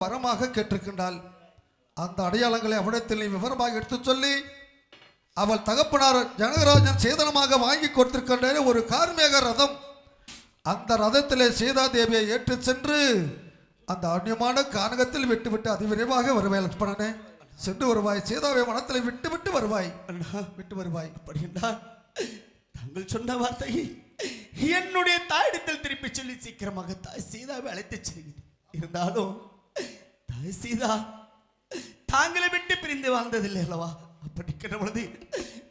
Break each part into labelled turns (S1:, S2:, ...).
S1: வரமாக கேட்டிருக்கின்றாள். அந்த அடையாளங்களை அவனிடத்தில் விவரமாக எடுத்து சொல்லி அவள் தகப்பனார் ஜனகராஜன் சேதனமாக வாங்கி கொடுத்திருக்கின்ற ஒரு கார்மேக ரதம், அந்த ரதத்திலே சீதா தேவியை ஏற்று சென்று அந்த அந்நியமான கானகத்தில் விட்டுவிட்டு அதிவிரைவாக வருவாய். லட்சுமணனே, சென்று வருவாய். சீதாவை வனத்தில் விட்டு வருவாய். விட்டு வருவாய்.
S2: அப்படின்னா தாங்கள் சொன்ன வார்த்தை என்னுடைய தாயிடத்தில் திருப்பி சொல்லி சீக்கிரமாக தாய் சீதாவை அழைத்து செல்கிறேன். இருந்தாலும் தாய் சீதா தாங்களை விட்டு பிரிந்து வாழ்ந்ததில்லை அல்லவா? அப்படிக்கிற பொழுது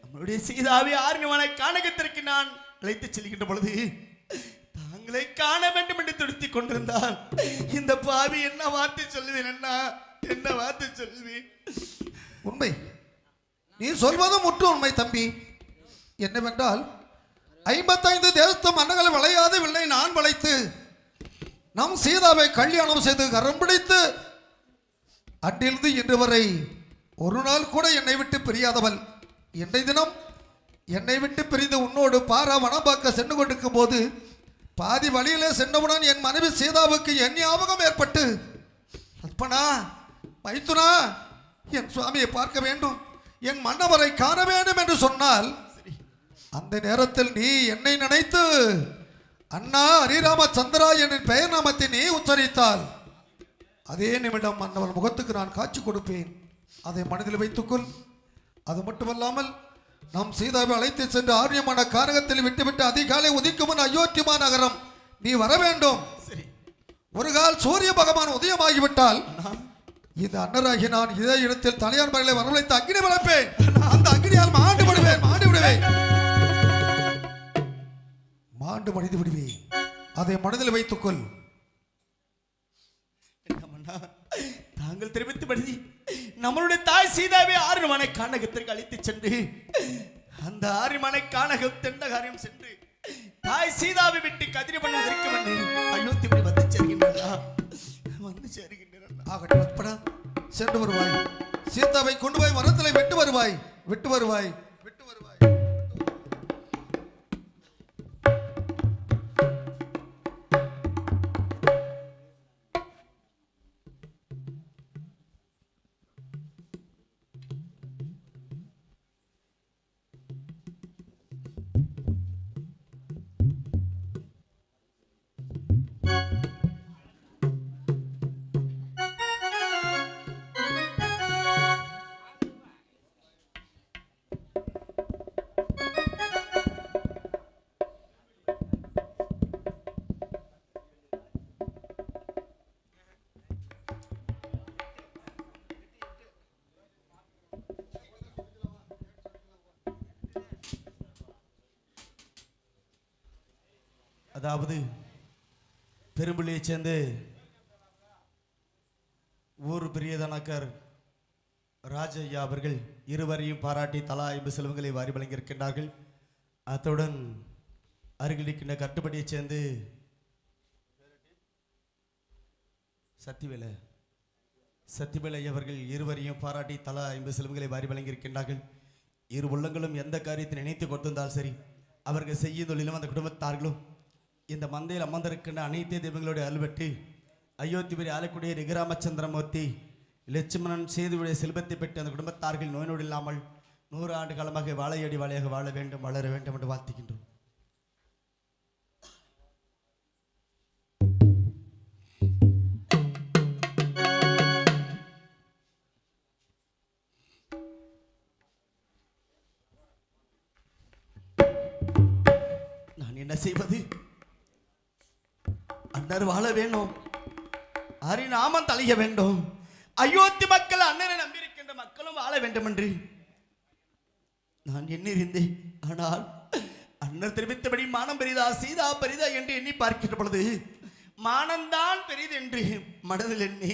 S2: நம்மளுடைய சீதாவை ஆர்மிமான கானகத்திற்கு நான் அழைத்து செல்கின்ற பொழுது தாங்களை காண வேண்டும் என்று துடித்துக் கொண்டிருந்தால் இந்த பாவி என்ன வார்த்தை சொல்லுவேன்? என்ன வார்த்தை சொல்லுவேன்?
S1: உண்மை, நீ சொல்வதும் முற்று உண்மை தம்பி. என்னவென்றால் 55 தேசத்து மன்னர்களை வளையாது வில்லை நான் வளைத்து நம் சீதாவை கல்யாணம் செய்து கரம் பிடித்து அன்றிலிருந்து இன்று வரை ஒரு நாள் கூட என்னை விட்டு பிரியாதவள். இன்றைய தினம் என்னை விட்டு பிரிந்து உன்னோடு பாரா வனம் பார்க்க சென்று கொண்டிருக்கும் போது பாதி வழியிலே சென்றவுடன் என் மனைவி சீதாவுக்கு என் ஞாபகம் ஏற்பட்டு, அப்பனா மைத்துனா என் சுவாமியை பார்க்க வேண்டும், என் மன்னவரை காண வேண்டும் என்று சொன்னால் அந்த நேரத்தில் நீ என்னை நினைத்து அண்ணா ஹரிராமச்சந்திரா என் பெயர் நாமத்தை நீ உச்சரித்தால் அதே நிமிடம் மன்னவர் முகத்துக்கு நான் காட்சி கொடுப்பேன். அதை மனதில் வைத்துக்கொள். அது மட்டுமல்லாமல் நம் சீதாவை அழைத்து சென்று ஆரியமான கானகத்தில் விட்டுவிட்டு அதிகாலை உதிக்கும் அயோத்தியமா நகரம் நீ வர வேண்டும். ஒரு கால் சூரிய பகவான் உதயமாகிவிட்டால் இந்த அன்னராகி நான் இதே இடத்தில் தலையார் மகளை வரவழைத்து அக்னி வளர்ப்பேன். அந்த அக்னியால் மாண்டு விடுவேன். மாண்டு மடிந்து விடுவேன். அதை மனதில் வைத்துக்கொள்.
S2: தாங்கள் தெரிவித்தபடி நம்மளுடைய தாய் சீதாவை ஆரியமான கானகத்திற்கு அழைத்து சென்று அந்த ஆரியமான கானகம் தென்னகாரியம் சென்று தாய் சீதாவை விட்டு கதிரி பண்ணுவதற்கு வந்து அயோத்திபடி வந்து சேர்கின்றனர்.
S1: ஆகட்டும், சென்று வருவாய். சீதாவை கொண்டு போய் வனத்தில் விட்டு வருவாய்.
S2: அதாவது பெரும்பள்ளியை சேர்ந்து ஊர் பெரியதனக்கர் ராஜையா அவர்கள் இருவரையும் பாராட்டி தலா 50 செல்வங்களை வாரி வழங்கியிருக்கின்றார்கள். அத்துடன் அருகில் இருக்கின்ற கட்டுப்படியைச் சேர்ந்து சத்திவேலை அவர்கள் இருவரையும் பாராட்டி தலா 50 செல்வங்களை வாரி வழங்கியிருக்கின்றார்கள். இரு உள்ளங்களும் எந்த காரியத்தை நினைத்து கொடுத்திருந்தால் சரி, அவர்கள் செய்யும் தொழிலும் அந்த குடும்பத்தார்களும் இந்த மந்தையில் அமர்ந்திருக்கின்ற அனைத்து தெய்வங்களுடைய அல்வெட்டு அயோத்திபுரி ஆலக்குடிய ரிகராமச்சந்திரமூர்த்தி லட்சுமணன் சேதுவுடைய செல்வத்தை பெற்று அந்த குடும்பத்தார்கள் நோய் நொடி இல்லாமல் 100 ஆண்டு காலமாக வாழையடி வாழையாக வாழ வேண்டும், வளர வேண்டும் என்று வாழ்த்துகின்றோம். நான் என்ன செய்வது? அண்ணர் வாழ வேண்டும், ஹரிநாமம் தழைய வேண்டும், அயோத்தி மக்கள் அண்ணனை நம்பியிருக்கின்ற மக்களும் வாழ வேண்டும் என்று நான் எண்ணியிருந்தேன். ஆனால் அண்ணர் தெரிவித்தபடி மானம் பெரிதா சீதா பெரிதா என்று எண்ணி பார்க்கின்ற பொழுது மானம்தான் பெரிது என்று மனதில் எண்ணி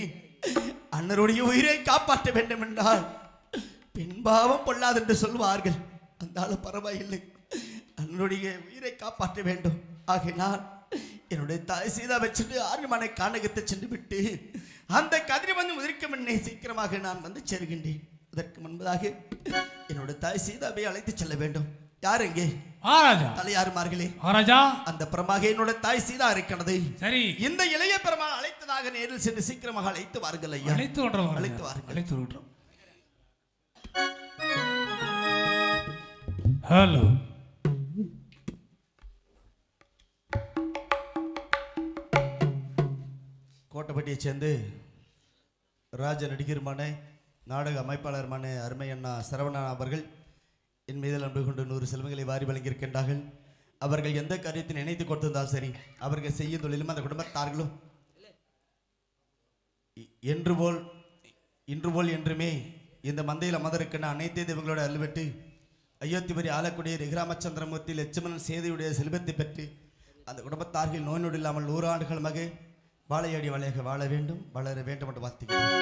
S2: அண்ணருடைய உயிரை காப்பாற்ற வேண்டும் என்றால் பெண்பாவம் பொல்லாது என்று சொல்வார்கள். அந்த பரவாயில்லை, அண்ணருடைய உயிரை காப்பாற்ற வேண்டும். ஆகினால் என்னுடைய தாய் சீதா வச்சுட்டு ஆரியமான கானகத்தை சென்று விட்டு அந்த கதிரி வந்து உதிர்க்கும் என்னை சீக்கிரமாக நான் வந்து சேருகின்றேன். அதற்கு முன்பதாக என்னுடைய தாய் சீதாவை அழைத்து செல்ல வேண்டும். யார் எங்கே? தலையாறுமார்களே, அந்த பிரமாக என்னோட தாய் சீதா இருக்கிறது.
S3: சரி,
S2: இந்த இளைய பெருமாள் அழைத்து அடுத்ததாக நேரில் சென்று சீக்கிரமாக அழைத்து வாருங்கள் ஐயா.
S3: அழைத்து கொண்டு
S2: அழைத்து வாருங்கள்.
S3: அழைத்து விடுறோம். ஹலோ,
S2: கோட்டைப்பட்டியை சேர்ந்து ராஜ நடிகருமான நாடக அமைப்பாளருமான அருமை அண்ணா சரவணன் அவர்கள் என் மீது அன்பு கொண்டு 100 செல்வங்களை வாரி வழங்கியிருக்கின்றார்கள். அவர்கள் எந்த காரியத்தை நினைத்து கொடுத்திருந்தால் சரி, அவர்கள் செய்யும் தொழிலும் அந்த குடும்பத்தார்களும் இன்று போல் என்றுமே இந்த மந்தையில் அமர்ந்திருக்கின்ற அனைத்து தெய்வங்களோட அல்வெட்டு அயோத்திபுரி ஆலக்குடிய ரிகிராமச்சந்திரமூர்த்தி லட்சுமணன் சேதியுடைய செல்வத்தை பெற்று அந்த குடும்பத்தார்கள் நோய் நொடி இல்லாமல் 100 ஆண்டுகள் மக வாழையடி வாழையாக வாழ வேண்டும், வளர வேண்டும் என்று வாழ்த்துகிறேன்.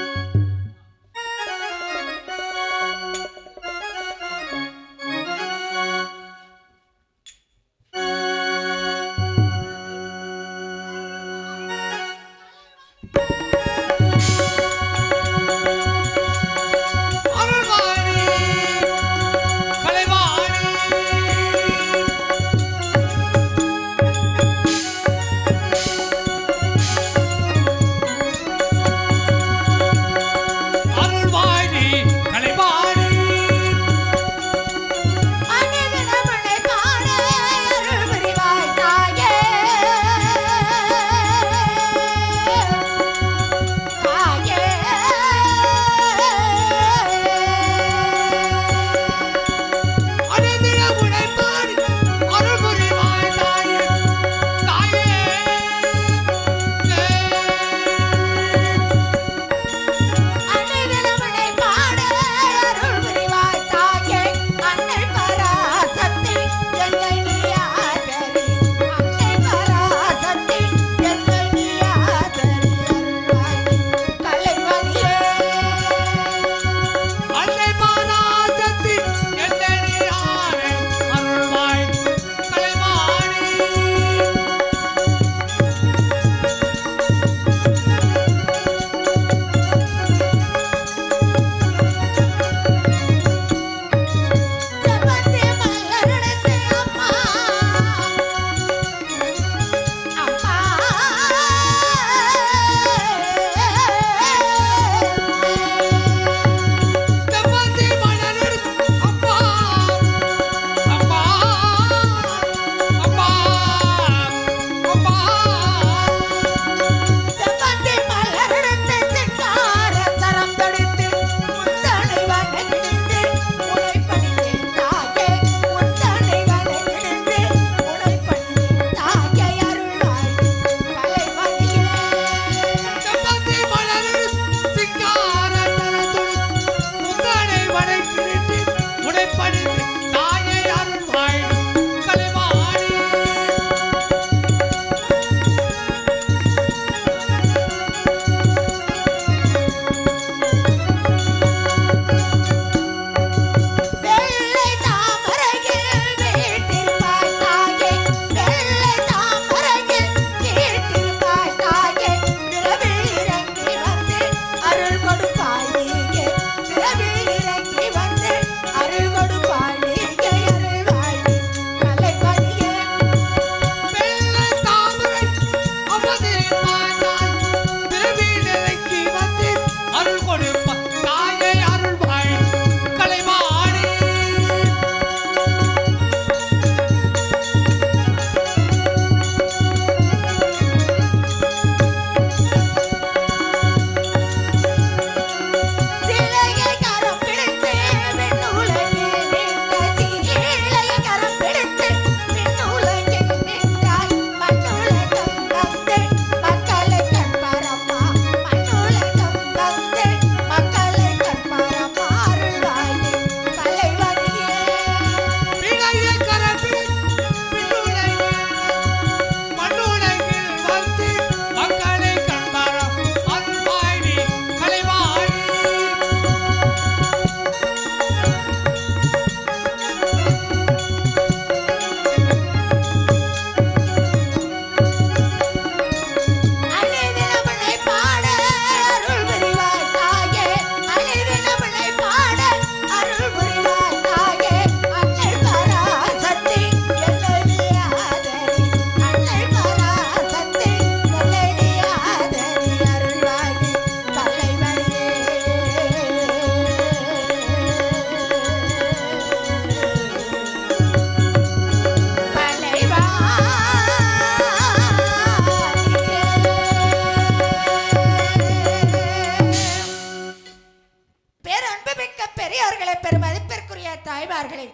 S3: தாய்மார்களே,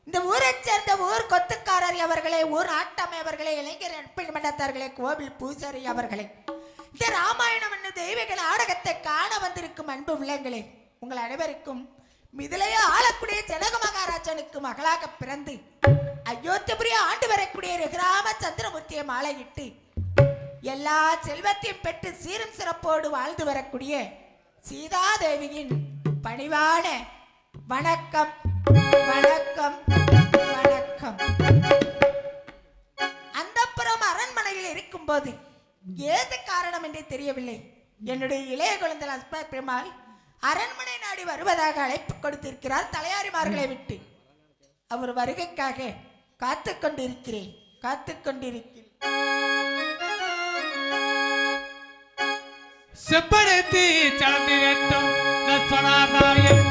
S3: இந்த ஊரைச் சேர்ந்த ஊர் கொத்துக்காரர் அவர்களே, ஊர் ஆட்டமை அவர்களே, இளைஞர் நட்பின் மண்டத்தார்களே, கோவில் பூசாரி அவர்களே, இந்த ராமாயணம் என்னும் தெய்வீக நாடகத்தை காண வந்திருக்கும் அன்பு உள்ளங்களே, உங்கள் அனைவருக்கும் மிதிலையை ஆளக்கூடிய ஜனக மகாராஜனுக்கு மகளாக பிறந்து அயோத்தியபுரிய ஆண்டு வரக்கூடிய கிராம சந்திரமூர்த்தியை மாலையிட்டு எல்லா செல்வத்தையும் பெற்று சீரும் சிறப்போடு வாழ்ந்து வரக்கூடிய சீதாதேவியின் பணிவான வணக்கம் வணக்கம் வணக்கம். அந்தப்புறம் அரண்மனையில் இருக்கும்போது ஏது காரணம் என்று தெரியவில்லை, என்னுடைய இளைய குழந்தை லட்சுமண பெருமாள் அரண்மனை நாடி வருவதாக அழைப்பு கொடுத்திருக்கிறார் தலையாரிமார்களை விட்டு. அவர் வருகைக்காக காத்துக்கொண்டிருக்கிறேன் காத்துக்கொண்டிருக்கிறேன்.
S4: செப்படைத்தி சந்திரட்டும் லட்சுமணாராயன்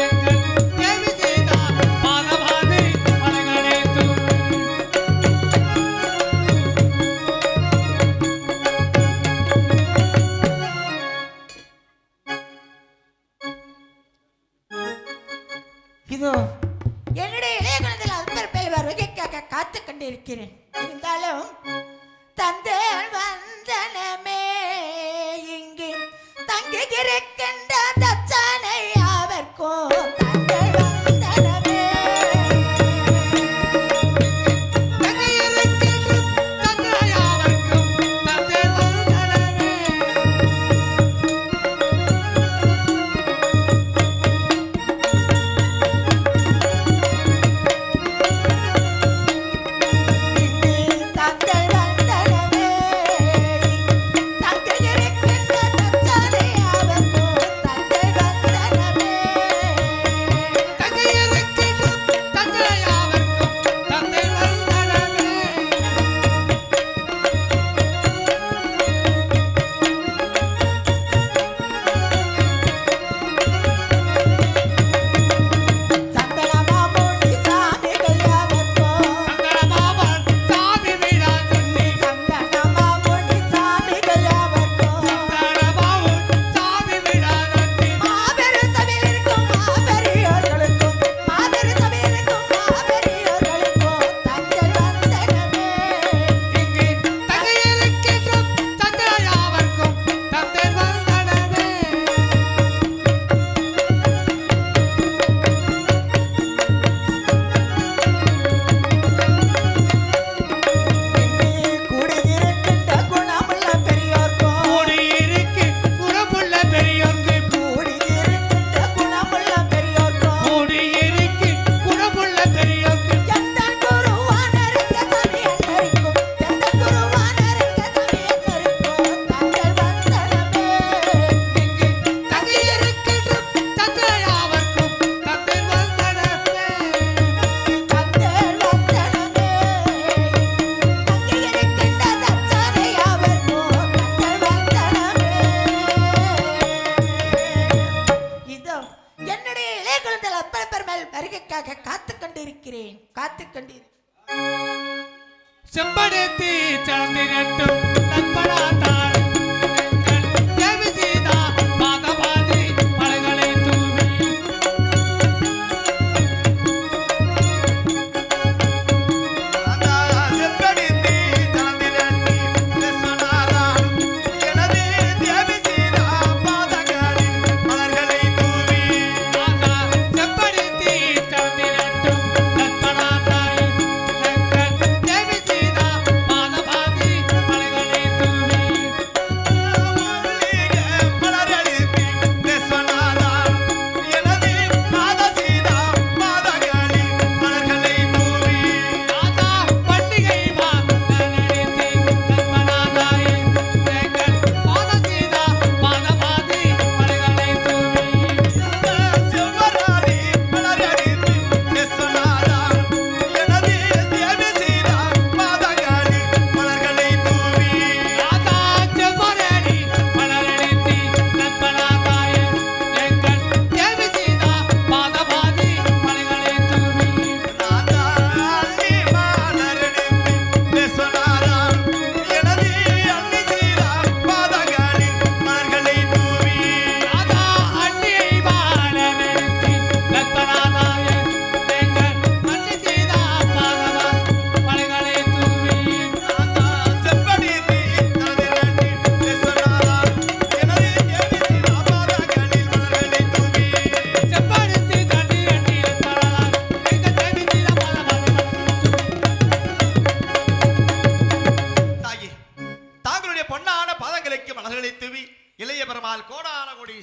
S4: எங்கள் தேவி செய்தா பாதபாதி மலைகளே
S3: இதோ என்னுடைய இளைய குழந்தையில் அல்பர் பேர் வருகைக்காக காத்துக் கொண்டிருக்கிறேன். இருந்தாலும் தந்தேல் வந்தனமே இங்கு தங்கியிருக்கின்ற தச்சனை அவர்க்கும் தந்தேல் வந்தனமே. வருகைக்காக காத்துக்கொண்டிருக்கிறேன் காத்துக்கொண்டிரு.
S4: செம்படைத்தி சந்திரட்டும் லட்சுமணாராயன் எங்கள் தேவி செய்தா பாதபாதி மலைகளை தூவி.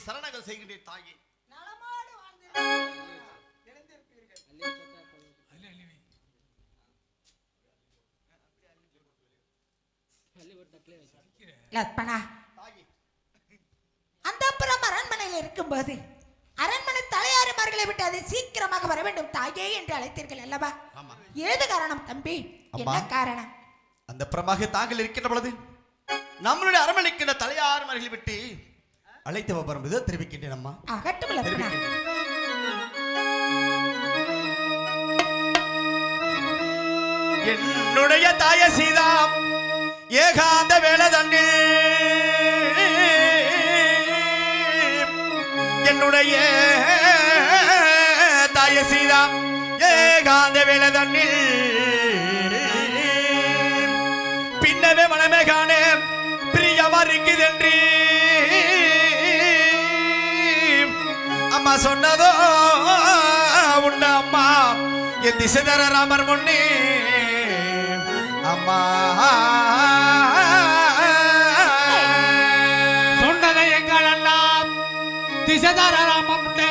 S2: சரணங்கள் செய்கின்றேன் தாயே.
S3: நலமோடு வாழ்ந்திருப்பீர்கள். லட்சுமணா, அந்தப்புறம் அரண்மனையில் இருக்கும்போது அரண்மனை தலையாரிமார்களை விட்டு அதை சீக்கிரமாக வர வேண்டும் தாயே என்று அழைத்தீர்கள் அல்லவா?
S2: ஆமா.
S3: ஏது காரணம் தம்பி? என்ன காரணம்?
S2: அந்த பிரமாக தாங்கள் இருக்கின்ற பொழுது நம்மளுடைய அரண்மனைக்கின்ற தலையாரிமார்களை விட்டு அழைத்து வரும் இதை தெரிவிக்கின்றேன் அம்மா.
S3: அகட்டும் லட்சுமணா.
S2: என்னுடைய தாய சீதா ஏகாந்த வேலை தண்ணில் என்னுடைய தாய சீதா ஏகாந்த வேலை தண்ணில் பின்னவே மனமே காண பிரியமா இருக்குதென்று அம்மா சொன்னதோ உண்ட அம்மா என் திசைதர ராமர் முன்னே அம்மா
S4: சொன்னதை எங்கள் அண்ணா திசைதார ராமமுண்டே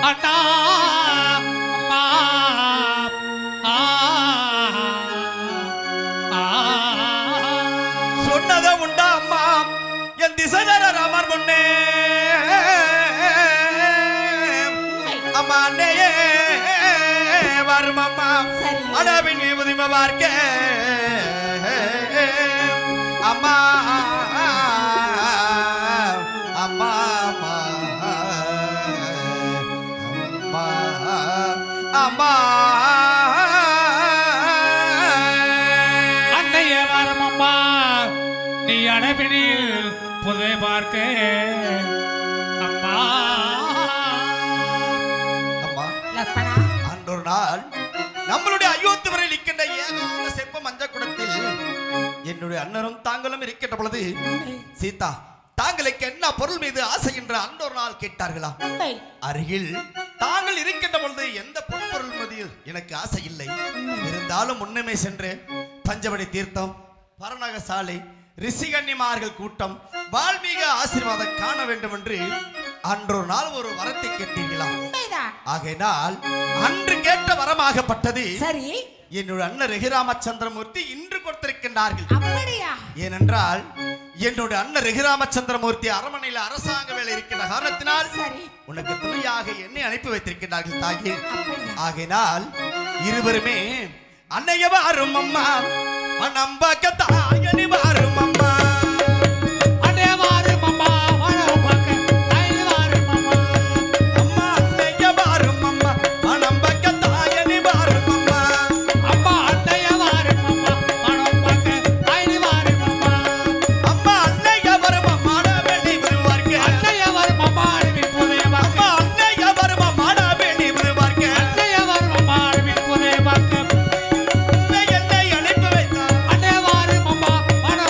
S4: அண்ணா அம்மா ஆ, ஆ.
S2: சொன்னதை உண்டா அம்மா என் திசைதர ராமர் முன்னே அம்மா அன்னையே வரும் அம்மா
S3: சரி.
S2: அடவின் உதிமை பார்க்க அம்மா அம்மா அம்மா அம்மா அம்மா
S4: அன்னையே வரும் அம்மா நீ அடைப்பினில் புதை பார்க்க அம்மா
S2: அம்மா
S3: லட்சுமணா,
S2: அன்றொரு நாள் நம்மளுடைய அயோத்தி வரையில் இருக்கின்ற ஏகாந்த செப்ப மஞ்ச குடத்தில் என்னுடைய அண்ணரும் தாங்களும் இருக்கின்ற பொழுது சீதா தாங்களுக்கு என்ன பொருள் மீது ஆசை என்று அன்றொரு நாள் கேட்டார்களா?
S3: உண்மை.
S2: அருகில் தாங்கள் இருக்கின்ற பொழுது எந்த பொருள் மீது எனக்கு ஆசை இல்லை. இருந்தாலும் முன்னமே சென்று பஞ்சவடி தீர்த்தம், பரநக சாலை, ரிஷிகன்னிமார்கள் கூட்டம், வால்மீக ஆசீர்வாதம் காண வேண்டும் என்று அன்றொரு நாள் ஒரு வரத்தை கேட்டீர்களா?
S3: உண்மைதான்.
S2: ஆகையினால் அன்று கேட்ட வரமாகப்பட்டது
S3: சரி,
S2: என்னுடைய அண்ணன் ரகுராமச்சந்திரமூர்த்தி இன்று கொடுத்திருக்கின்றார்கள்.
S3: அப்படியா?
S2: ஏனென்றால் என்னுடைய அண்ணன் ரகுராமச்சந்திரமூர்த்தி அரண்மனையில் அரசாங்க வேலை இருக்கின்ற காரணத்தினால்
S3: சரி,
S2: உனக்கு துணையாக என்னை அனுப்பி வைத்திருக்கின்றார்கள் தாயே.
S3: அப்படியா?
S2: ஆகையினால் இருவருமே அன்னைய வாரும் அம்மா நம்பக்க தாயனி வாரும் அம்மா
S4: அடே வாரும் அம்மா வாழும் பார்க்க தாய் வாரும் அம்மா
S2: அம்மா அன்னைய வாரும் அம்மா நம்பக்க தாயனி வாரும் அம்மா
S4: அம்மா அத்தைய வாரும் அம்மா வாழும் பார்க்க தாய் வாரும் அம்மா
S2: அம்மா அன்னைய வரும் அம்மா வெளி வருவார்க்கு
S4: அத்தைய வரும் அம்மா அழுவி புதைய பார்க்க
S2: அம்மா அன்னைய வரும் அம்மா வெளி வருவார்க்கு
S4: அத்தைய வரும் அம்மா அழுவி புதைய பார்க்க
S2: என்னை அனுப்பி வைத்தார்
S4: அடே வாரும் அம்மா வாழும்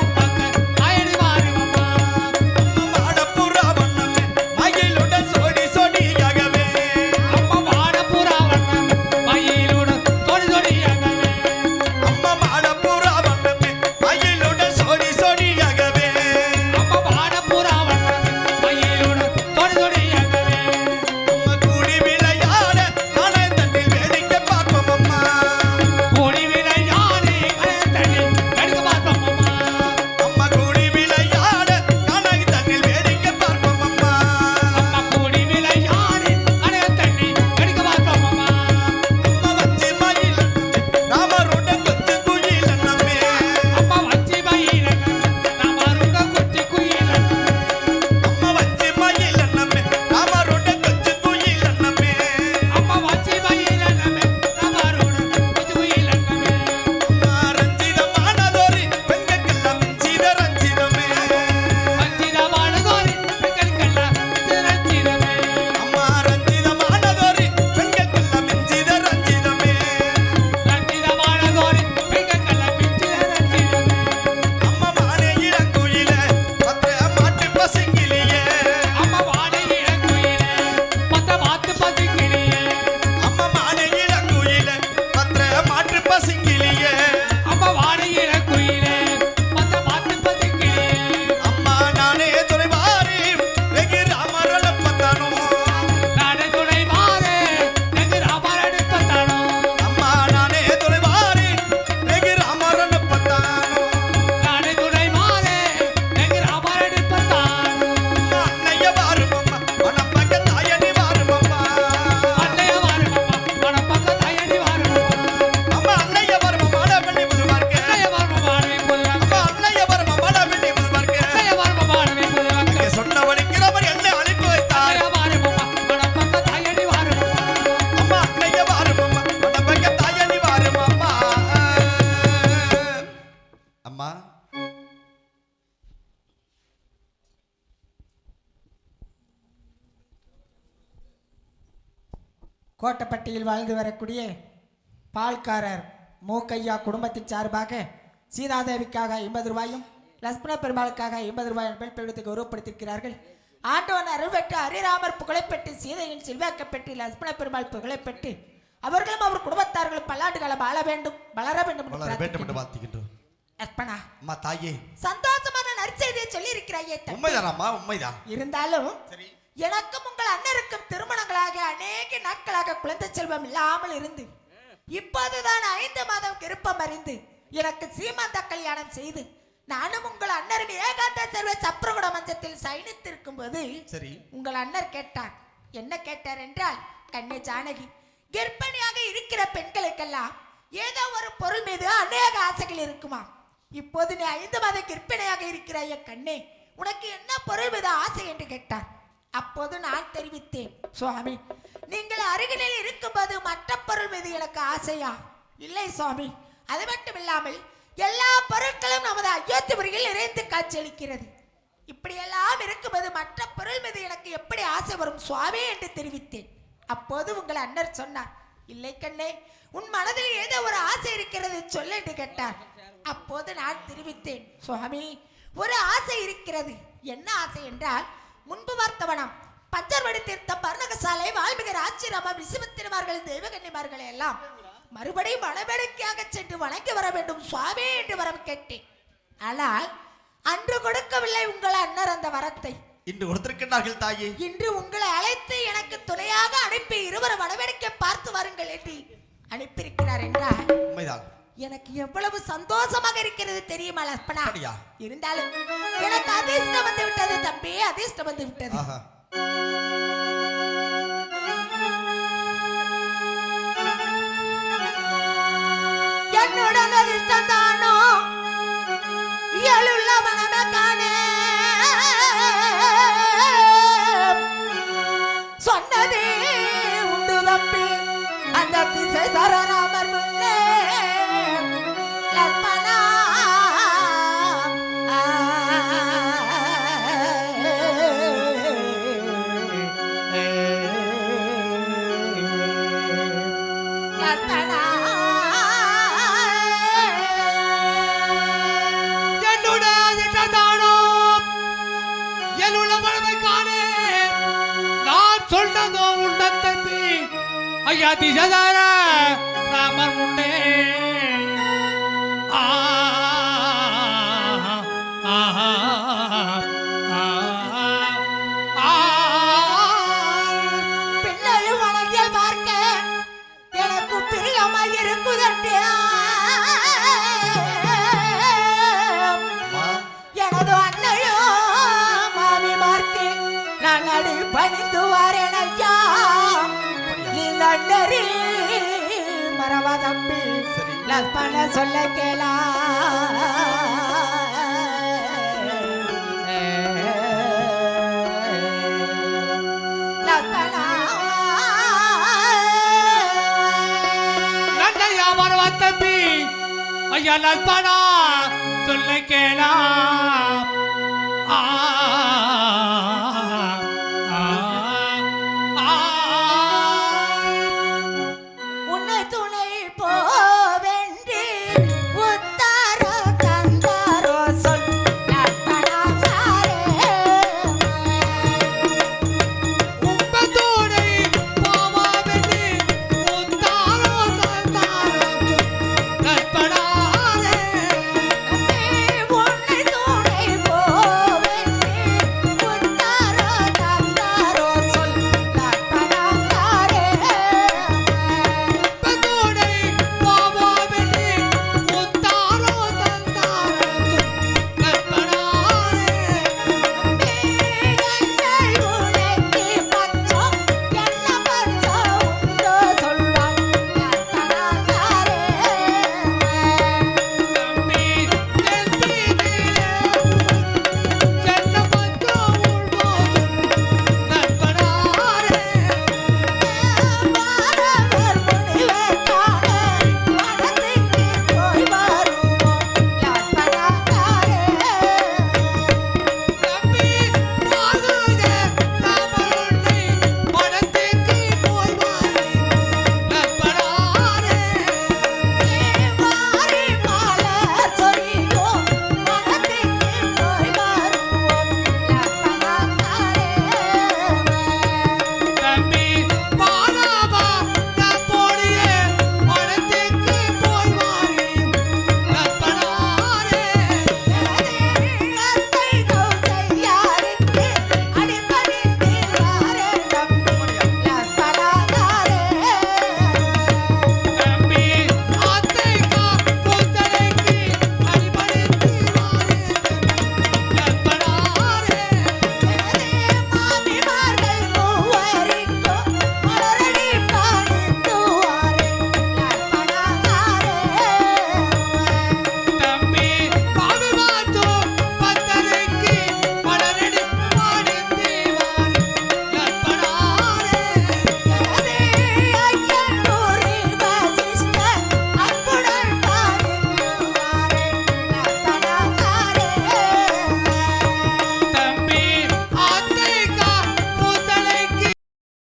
S3: கோட்டப்பட்டியில் வாழ்ந்து வரக்கூடிய பால்காரர் மூக்கையா குடும்பத்தின் சார்பாக சீதாதேவிக்காக 50 ரூபாயும் லட்சுமண பெருமாளுக்காக 50 ரூபாய் என்பதை பெருத்துக்கு உருவப்படுத்தியிருக்கிறார்கள். ஆண்டவன் அருள் பெற்று ஹரிராமர் புகழைப்பட்டு சீதையின் செல்வாக்கப்பட்டு லட்சுமண பெருமாள் புகழைப்பட்டு அவர்களும் அவர் குடும்பத்தார்களும் பல்லாண்டு காலம் வாழ வேண்டும் வளர வேண்டும் என்று
S2: வாழ்த்துகின்றோம்.
S3: லட்சுமணா
S2: அம்மா தாயே,
S3: சந்தோஷமான நற்செய்தியை சொல்லி இருக்கிறாயே.
S2: உண்மைதானம்மா? உண்மைதான்.
S3: இருந்தாலும்
S2: சரி,
S3: எனக்கும் உங்கள் அண்ணருக்கும் திருமணங்களாக அநேக நாட்களாக குழந்தை செல்வம் இல்லாமல் இருந்து இப்போதுதான் 5 மாதம் விருப்பம் அறிந்து எனக்கு சீமந்த கல்யாணம் செய்து நானும் உங்கள் அண்ணரும் ஏகாந்த செல்வ சப்ரகுட மஞ்சத்தில் சயனித்திருக்கும் போது
S2: சரி,
S3: உங்கள் அண்ணர் கேட்டார். என்ன கேட்டார் என்றால், கண்ணே ஜானகி, கர்ப்பிணியாக இருக்கிற பெண்களுக்கெல்லாம் ஏதோ ஒரு பொருள் மீது அநேக ஆசைகள் இருக்குமா? இப்போது நீ 5 மாத கர்ப்பிணியாக இருக்கிறாய கண்ணே, உனக்கு என்ன பொருள் மீது ஆசை என்று கேட்டார். அப்போது நான் தெரிவித்தேன், சுவாமி, நீங்கள் அருகினில் இருக்கும்போது மற்ற பொருள் மீது எனக்கு ஆசையா? இல்லை சுவாமி, அது மட்டும் இல்லாமல் எல்லா பொருட்களும் நமது அயோத்திபுரியில் நிறைந்து காட்சியளிக்கிறது. இப்படியெல்லாம் இருக்கும்போது மற்ற பொருள் மீது எனக்கு எப்படி ஆசை வரும் சுவாமி என்று தெரிவித்தேன். அப்போது உங்கள் அண்ணர் சொன்னார், இல்லை கண்ணே, உன் மனதில் ஏதோ ஒரு ஆசை இருக்கிறது சொல்ல என்று கேட்டார். அப்போது நான் தெரிவித்தேன், சுவாமி, ஒரு ஆசை இருக்கிறது. என்ன ஆசை என்றால், முன்பு பார்த்தவனம் பஞ்சர்வடி தீர்த்தம் பர்ணகசாலை வால்மீகி ராஜ்யராம விசுவத்திரமார்கள் தெய்வகன்னிமார்களை எல்லாம் மறுபடியும் மனவேடிக்கையாக சென்று வணங்கி வர வேண்டும் சுவாமி என்று வரம் கேட்டேன். ஆனால் அன்று கொடுக்கவில்லை உங்கள் அண்ணர் அந்த வரத்தை.
S2: இன்று கொடுத்திருக்கின்றார்கள் தாயே.
S3: இன்று உங்களை அழைத்து எனக்கு துணையாக அனுப்பி இருவரும் வடவேடிக்கை பார்த்து வாருங்கள் என்று அனுப்பியிருக்கிறார் என்றால்
S2: உண்மைதான்.
S3: எனக்கு எவ்வளவு சந்தோஷமாக இருக்கிறது தெரியுமா லட்சுமணா?
S2: அப்படியா?
S3: இருந்தாலும் எனக்கு அதிர்ஷ்டம் வந்து விட்டது தம்பி, அதிர்ஷ்டம் வந்து விட்டது. என்னுடன் அதிர்ஷ்டம் தானோ இயலுள்ள மனமே காணே சொன்னதே உண்டு தம்பி அந்த திசை தர ராமர் முன்னே லட்சுமணா. லட்சுமணா
S4: சொன்னதோ உண்ட தம்பி ஐயா திசதார ராமர் முன்னே
S3: பிள்ளையும் வளர்ந்தியல் பார்க்க எனக்கு பிரியமாய் இருக்குதண்டே. எனது அண்ணையோ மாமிமார்க்கு நான் அடி பணிந்து வாரேன் ஐயா. நீ நண்டறி மரவ தம்பி லட்சுமண சொல்ல கேளா.
S4: நன்னையா மரவ தம்பி ஐயா லட்சுமணா சொல்ல கேளா.